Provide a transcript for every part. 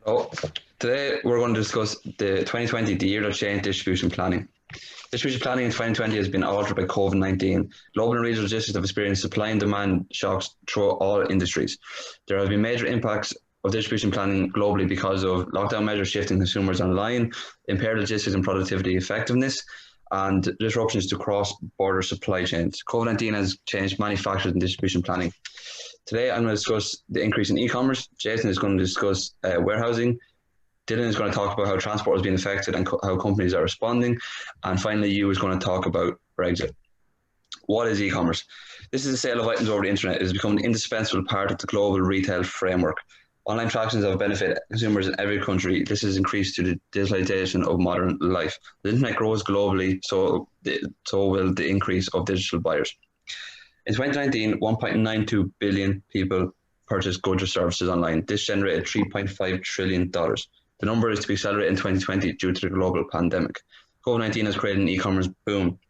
So today we're going to discuss the 2020, the year of change distribution planning. Distribution planning in 2020 has been altered by COVID-19. Global and regional logistics have experienced supply and demand shocks through all industries. There have been major impacts of distribution planning globally because of lockdown measures shifting consumers online, impaired logistics and productivity effectiveness, and disruptions to cross-border supply chains. COVID-19 has changed manufacturing and distribution planning. Today, I'm going to discuss the increase in e-commerce. Jason is going to discuss warehousing. Dylan is going to talk about how transport has been affected and how companies are responding. And finally, you is going to talk about Brexit. What is e-commerce? This is the sale of items over the internet. It has become an indispensable part of the global retail framework. Online transactions have benefited consumers in every country. This has increased to the digitalization of modern life. The internet grows globally, so will the increase of digital buyers. In 2019, 1.92 billion people purchased goods or services online. This generated $3.5 trillion. The number is to be accelerated in 2020 due to the global pandemic. COVID-19 has created an e-commerce boom.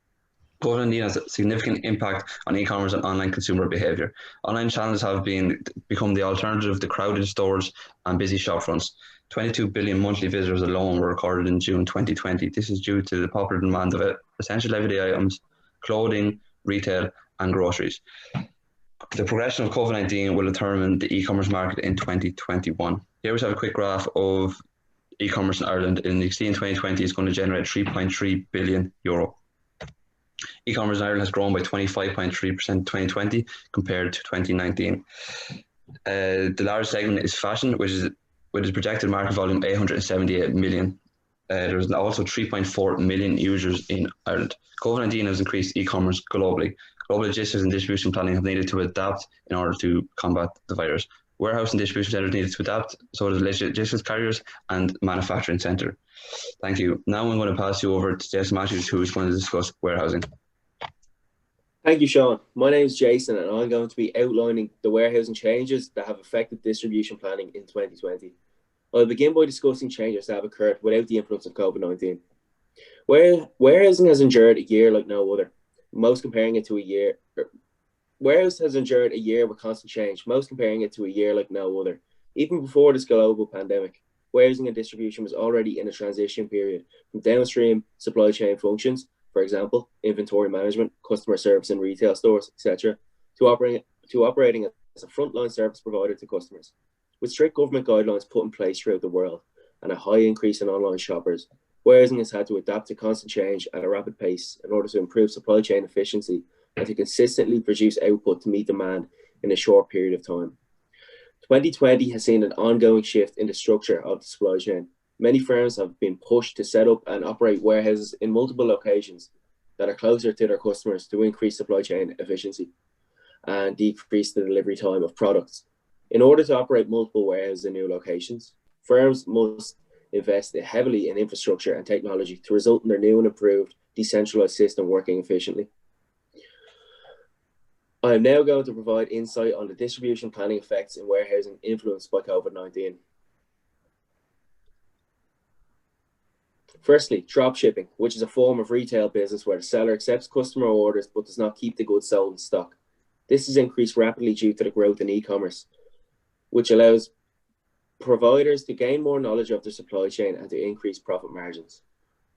COVID-19 has a significant impact on e-commerce and online consumer behavior. Online channels have become the alternative to crowded stores and busy shop fronts. 22 billion monthly visitors alone were recorded in June 2020. This is due to the popular demand of essential everyday items, clothing, retail, and groceries. The progression of COVID-19 will determine the e-commerce market in 2021. Here we have a quick graph of e-commerce in Ireland. In 2020 is going to generate €3.3 billion. E-commerce in Ireland has grown by 25.3% in 2020 compared to 2019. The largest segment is fashion, which is projected market volume 878 million. There's also 3.4 million users in Ireland. COVID-19 has increased e-commerce globally. Global logistics and distribution planning have needed to adapt in order to combat the virus. Warehouse and distribution centres needed to adapt, so does logistics carriers and manufacturing centre. Thank you. Now I'm going to pass you over to Jason Matthews, who is going to discuss warehousing. Thank you, Sean. My name is Jason, and I'm going to be outlining the warehousing changes that have affected distribution planning in 2020. I'll begin by discussing changes that have occurred without the influence of COVID-19. Warehousing has endured a year like no other. Warehouse has endured a year with constant change, most comparing it to a year like no other. Even before this global pandemic, warehousing and distribution was already in a transition period from downstream supply chain functions, for example, inventory management, customer service in retail stores, etc., to operating as a frontline service provider to customers. With strict government guidelines put in place throughout the world and a high increase in online shoppers, warehousing has had to adapt to constant change at a rapid pace in order to improve supply chain efficiency and to consistently produce output to meet demand in a short period of time. 2020 has seen an ongoing shift in the structure of the supply chain. Many firms have been pushed to set up and operate warehouses in multiple locations that are closer to their customers to increase supply chain efficiency and decrease the delivery time of products. In order to operate multiple warehouses in new locations, firms must invest heavily in infrastructure and technology to result in their new and improved decentralized system working efficiently. I am now going to provide insight on the distribution planning effects in warehousing influenced by COVID-19. Firstly, dropshipping, which is a form of retail business where the seller accepts customer orders but does not keep the goods sold in stock. This has increased rapidly due to the growth in e-commerce, which allows providers to gain more knowledge of their supply chain and to increase profit margins.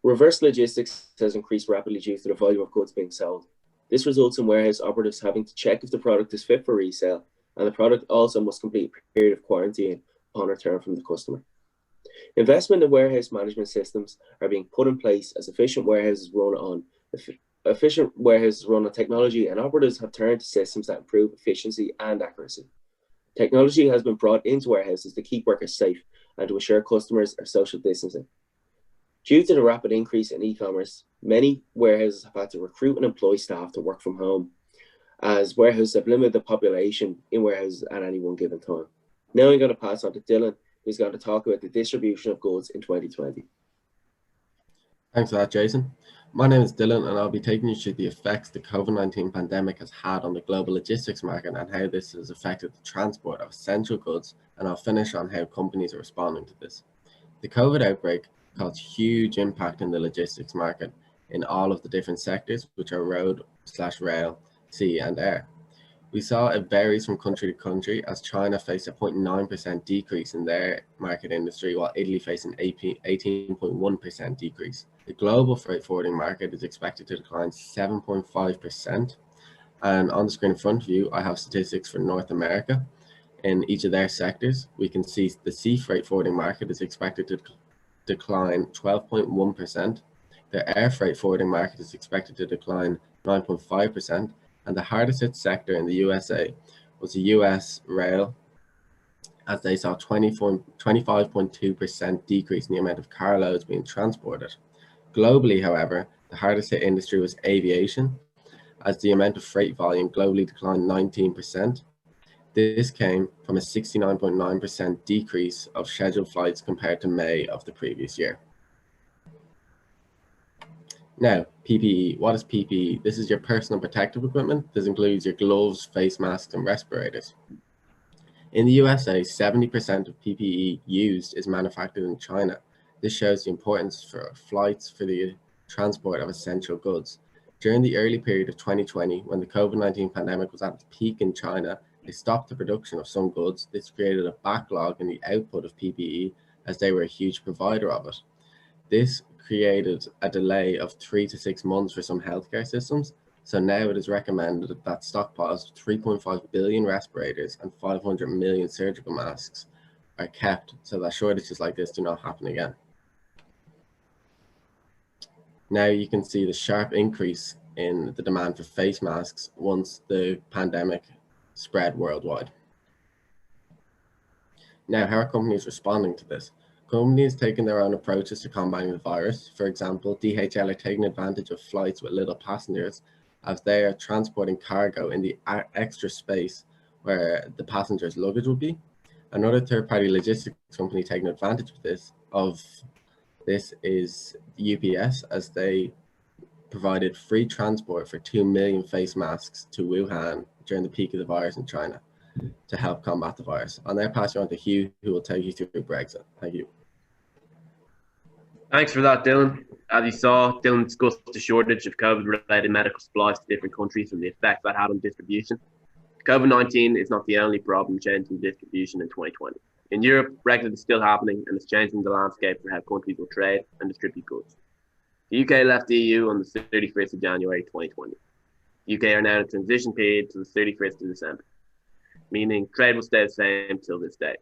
Reverse logistics has increased rapidly due to the volume of goods being sold. This results in warehouse operatives having to check if the product is fit for resale, and the product also must complete a period of quarantine upon return from the customer. Investment in warehouse management systems are being put in place as efficient warehouses run on technology, and operatives have turned to systems that improve efficiency and accuracy. Technology has been brought into warehouses to keep workers safe and to ensure customers are social distancing. Due to the rapid increase in e-commerce, many warehouses have had to recruit and employ staff to work from home, as warehouses have limited the population in warehouses at any one given time. Now I'm going to pass on to Dylan, who's going to talk about the distribution of goods in 2020. Thanks for that, Jason. My name is Dylan, and I'll be taking you through the effects the COVID-19 pandemic has had on the global logistics market and how this has affected the transport of essential goods, and I'll finish on how companies are responding to this. The COVID outbreak caused huge impact in the logistics market in all of the different sectors, which are road/rail, sea and air. We saw it varies from country to country, as China faced a 0.9% decrease in their market industry, while Italy faced an 18.1% decrease. The global freight forwarding market is expected to decline 7.5%. And on the screen in front of you, I have statistics for North America. In each of their sectors, we can see the sea freight forwarding market is expected to decline 12.1%. The air freight forwarding market is expected to decline 9.5%. And the hardest hit sector in the USA was the US rail, as they saw 25.2% decrease in the amount of carloads being transported. Globally, however, the hardest hit industry was aviation, as the amount of freight volume globally declined 19%. This came from a 69.9% decrease of scheduled flights compared to May of the previous year. Now, PPE. What is PPE? This is your personal protective equipment. This includes your gloves, face masks, and respirators. In the USA, 70% of PPE used is manufactured in China. This shows the importance for flights for the transport of essential goods. During the early period of 2020, when the COVID-19 pandemic was at its peak in China, they stopped the production of some goods. This created a backlog in the output of PPE, as they were a huge provider of it. This created a delay of 3 to 6 months for some healthcare systems. So now it is recommended that stockpiles of 3.5 billion respirators and 500 million surgical masks are kept so that shortages like this do not happen again. Now you can see the sharp increase in the demand for face masks once the pandemic spread worldwide. Now, how are companies responding to this? Companies taking their own approaches to combating the virus. For example, DHL are taking advantage of flights with little passengers, as they are transporting cargo in the extra space where the passengers' luggage will be. Another third-party logistics company taking advantage of this is UPS, as they provided free transport for 2 million face masks to Wuhan during the peak of the virus in China to help combat the virus. I'll now pass you on to Hugh, who will take you through Brexit. Thank you. Thanks for that, Dylan. As you saw, Dylan discussed the shortage of COVID-related medical supplies to different countries and the effect that had on distribution. COVID-19 is not the only problem changing distribution in 2020. In Europe, Brexit is still happening and is changing the landscape for how countries will trade and distribute goods. The UK left the EU on the 31st of January 2020. The UK are now in a transition period to the 31st of December, meaning trade will stay the same till this day.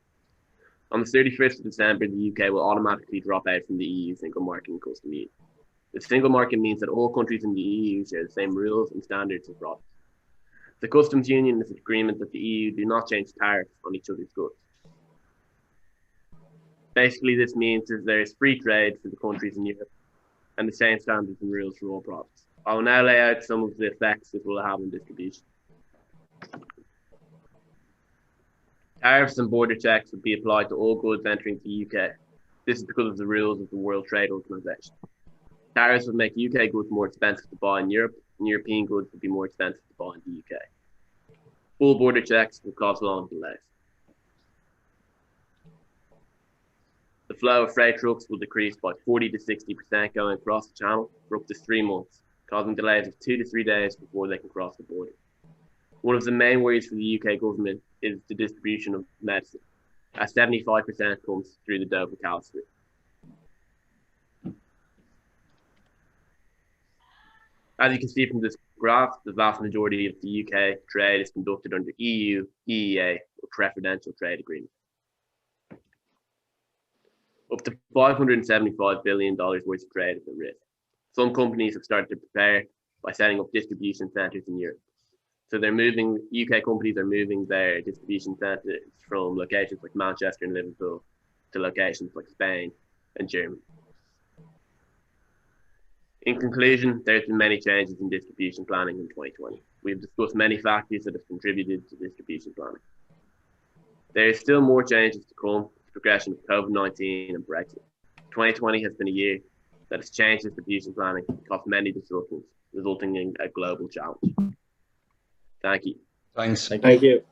On the 31st of December, the UK will automatically drop out from the EU single market and custom union. The single market means that all countries in the EU share the same rules and standards of products. The customs union is an agreement that the EU do not change tariffs on each other's goods. Basically, this means that there is free trade for the countries in Europe and the same standards and rules for all products. I will now lay out some of the effects this will have on distribution. Tariffs and border checks would be applied to all goods entering the UK. This is because of the rules of the World Trade Organization. Tariffs would make UK goods more expensive to buy in Europe, and European goods would be more expensive to buy in the UK. Full border checks would cause long delays. The flow of freight trucks will decrease by 40 to 60% going across the channel for up to 3 months, causing delays of 2 to 3 days before they can cross the border. One of the main worries for the UK government is the distribution of medicine, as 75% comes through the Dover-Calais route. As you can see from this graph, the vast majority of the UK trade is conducted under EU, EEA, or preferential trade agreements. Up to $575 billion worth of trade is at risk. Some companies have started to prepare by setting up distribution centres in Europe. So UK companies are moving their distribution centres from locations like Manchester and Liverpool to locations like Spain and Germany. In conclusion, there have been many changes in distribution planning in 2020. We've discussed many factors that have contributed to distribution planning. There is still more changes to come with the progression of COVID-19 and Brexit. 2020 has been a year that has changed distribution planning and caused many disruptions, resulting in a global challenge. Thank you. Thanks. Thank you.